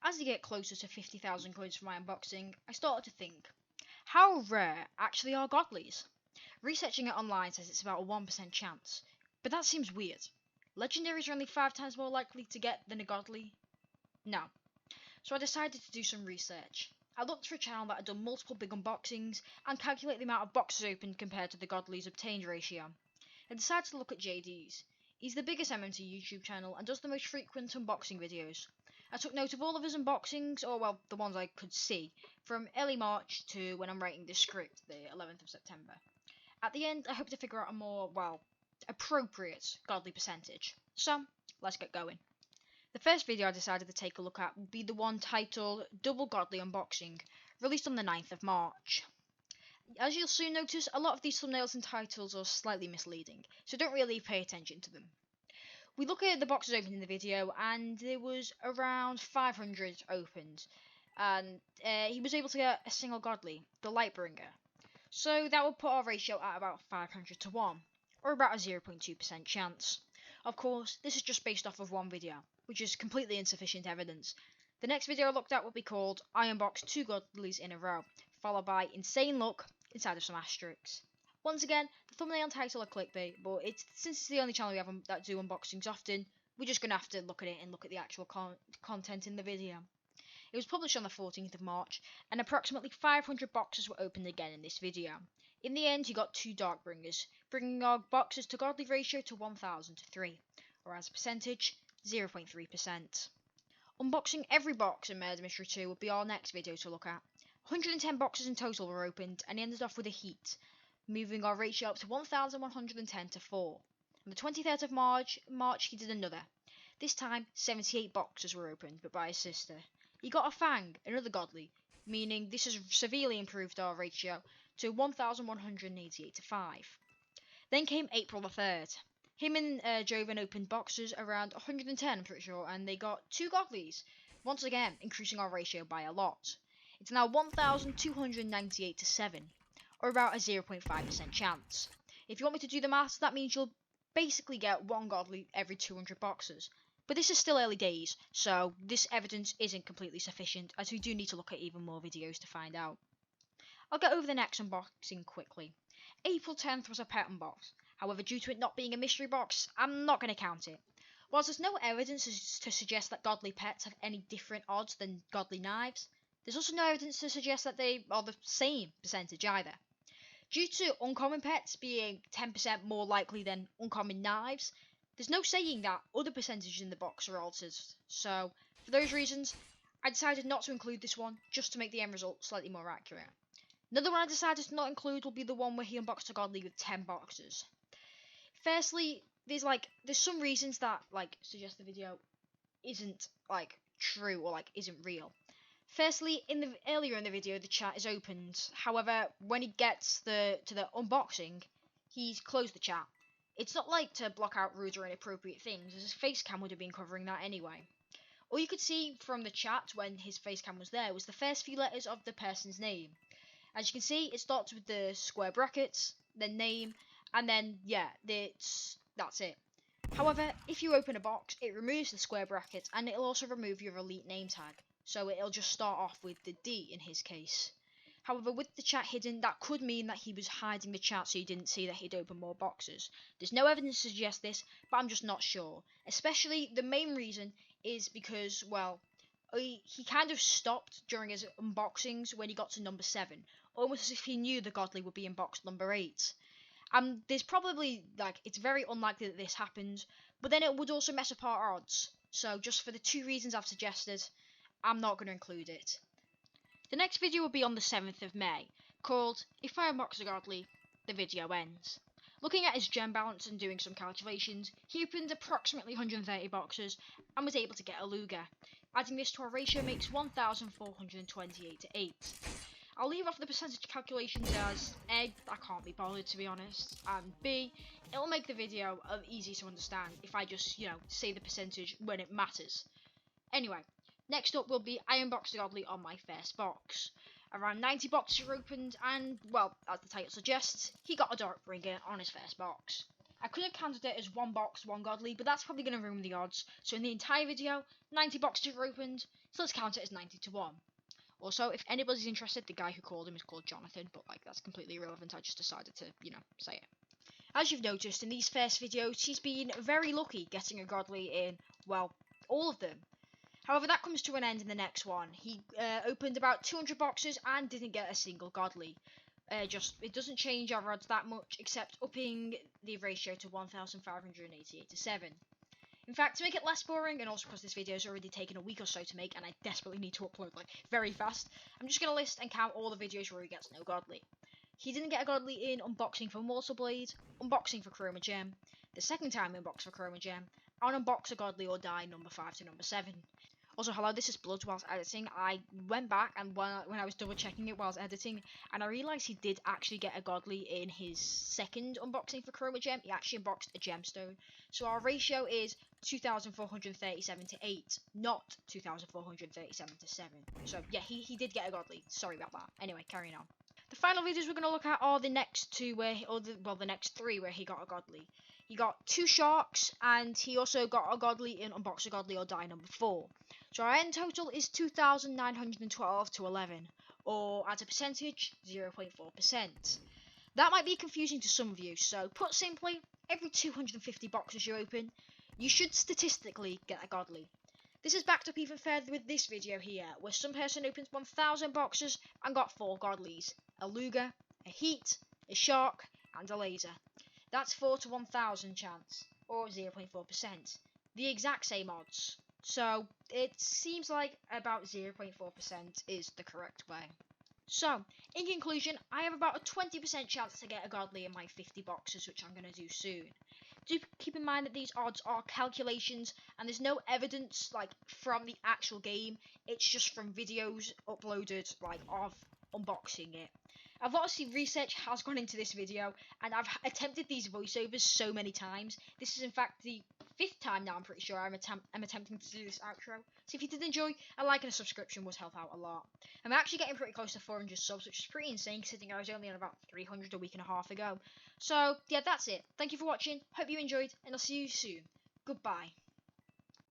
As I get closer to 50,000 coins for my unboxing, I started to think, how rare actually are godlies? Researching it online says it's about a 1% chance, but that seems weird. Legendaries are only 5 times more likely to get than a godly? No. So I decided to do some research. I looked for a channel that had done multiple big unboxings and calculate the amount of boxes opened compared to the godlies obtained ratio. I decided to look at JD's. He's the biggest MM2 YouTube channel and does the most frequent unboxing videos. I took note of all of his unboxings, or well, the ones I could see, from early March to when I'm writing this script, the 11th of September. At the end, I hope to figure out a more, well, appropriate godly percentage. So, let's get going. The first video I decided to take a look at would be the one titled Double Godly Unboxing, released on the 9th of March. As you'll soon notice, a lot of these thumbnails and titles are slightly misleading, so don't really pay attention to them. We look at the boxes opened in the video, and there was around 500 opened, and he was able to get a single godly, the Lightbringer. So that would put our ratio at about 500 to 1, or about a 0.2% chance. Of course, this is just based off of one video, which is completely insufficient evidence. The next video I looked at would be called I Unboxed 2 Godlies in a Row, followed by Insane Luck inside of some asterisks. Once again, the thumbnail and title are clickbait, but since it's the only channel we have that do unboxings often, we're just going to have to look at it and look at the actual content in the video. It was published on the 14th of March, and approximately 500 boxes were opened again in this video. In the end, he got 2 Darkbringers, bringing our boxes to godly ratio to 1,000 to 3, or as a percentage, 0.3%. Unboxing every box in Murder Mystery 2 would be our next video to look at. 110 boxes in total were opened, and he ended off with a heat, moving our ratio up to 1,110 to 4. On the 23rd of March, he did another. This time, 78 boxes were opened, but by his sister. He got a Fang, another godly, meaning this has severely improved our ratio to 1,188 to 5. Then came April the 3rd. Him and Joven opened boxes around 110, I'm pretty sure, and they got 2 godlies, once again increasing our ratio by a lot. It's now 1,298 to 7, or about a 0.5% chance. If you want me to do the maths, that means you'll basically get 1 godly every 200 boxes. But this is still early days, so this evidence isn't completely sufficient, as we do need to look at even more videos to find out. I'll get over the next unboxing quickly. April 10th was a pet unbox. However, due to it not being a mystery box, I'm not going to count it. Whilst there's no evidence to suggest that godly pets have any different odds than godly knives, there's also no evidence to suggest that they are the same percentage either. Due to uncommon pets being 10% more likely than uncommon knives, there's no saying that other percentages in the box are altered. So, for those reasons, I decided not to include this one, just to make the end result slightly more accurate. Another one I decided to not include will be the one where he unboxed a godly with 10 boxes. Firstly, there's some reasons that suggest the video isn't true or isn't real. Firstly, earlier in the video the chat is opened. However, when he gets to the unboxing, he's closed the chat. It's not to block out rude or inappropriate things, as his face cam would have been covering that anyway. All you could see from the chat when his face cam was there was the first few letters of the person's name. As you can see, it starts with the square brackets, then name, and then that's it. However, if you open a box, it removes the square brackets, and it'll also remove your elite name tag. So it'll just start off with the D in his case. However, with the chat hidden, that could mean that he was hiding the chat so you didn't see that he'd opened more boxes. There's no evidence to suggest this, but I'm just not sure. Especially, the main reason is because, well, he kind of stopped during his unboxings when he got to number 7. Almost as if he knew the godly would be in box number 8. There's probably, it's very unlikely that this happens, but then it would also mess up our odds. So, just for the 2 reasons I've suggested, I'm not going to include it. The next video will be on the 7th of May, called If I Unbox a Godly, the video ends. Looking at his gem balance and doing some calculations, he opened approximately 130 boxes and was able to get a Luger. Adding this to our ratio makes 1,428 to 8. I'll leave off the percentage calculations as A, I can't be bothered to be honest, and B, it'll make the video easy to understand if I just, say the percentage when it matters. Anyway, next up will be I Unboxed a Godly on my first box. Around 90 boxes were opened and, well, as the title suggests, he got a Darkbringer on his first box. I could have counted it as one box, one godly, but that's probably going to ruin the odds. So in the entire video, 90 boxes were opened, so let's count it as 90 to 1. Also, if anybody's interested, the guy who called him is called Jonathan, but like that's completely irrelevant. I just decided to, say it. As you've noticed in these first videos, he's been very lucky getting a godly in, well, all of them. However, that comes to an end in the next one. He opened about 200 boxes and didn't get a single godly. It doesn't change our odds that much, except upping the ratio to 1,588 to 7. In fact, to make it less boring, and also because this video has already taken a week or so to make, and I desperately need to upload like very fast, I'm just going to list and count all the videos where he gets no godly. He didn't get a godly in unboxing for Mortal Blade, unboxing for Chroma Gem, the second time he unboxed for Chroma Gem, and unbox a godly or die number 5 to number 7. Also, hello, this is Blood whilst editing. I went back and when I was double checking it whilst editing, and I realised he did actually get a godly in his second unboxing for Chroma Gem. He actually unboxed a gemstone. So our ratio is 2,437 to 8, not 2,437 to 7. So yeah, he did get a godly. Sorry about that. Anyway, carrying on. The final videos we're going to look at are the next two the next three where he got a godly. He got 2 sharks, and he also got a godly in unbox a godly or die number 4. So our end total is 2,912 to 11, or at a percentage, 0.4%. That might be confusing to some of you, so put simply, every 250 boxes you open, you should statistically get a godly. This is backed up even further with this video here, where some person opens 1,000 boxes and got 4 godlies, a luger, a heat, a shark, and a laser. That's 4 to 1,000 chance, or 0.4%. The exact same odds. So, it seems like about 0.4% is the correct way. So, in conclusion, I have about a 20% chance to get a godly in my 50 boxes, which I'm going to do soon. Do keep in mind that these odds are calculations, and there's no evidence, from the actual game. It's just from videos uploaded, of unboxing it. A lot of research has gone into this video, and I've attempted these voiceovers so many times. This is in fact the 5th time now, I'm pretty sure, I'm attempting to do this outro. So if you did enjoy, a like and a subscription would help out a lot. I'm actually getting pretty close to 400 subs, which is pretty insane considering I was only on about 300 a week and a half ago. So yeah, that's it. Thank you for watching, hope you enjoyed, and I'll see you soon. Goodbye.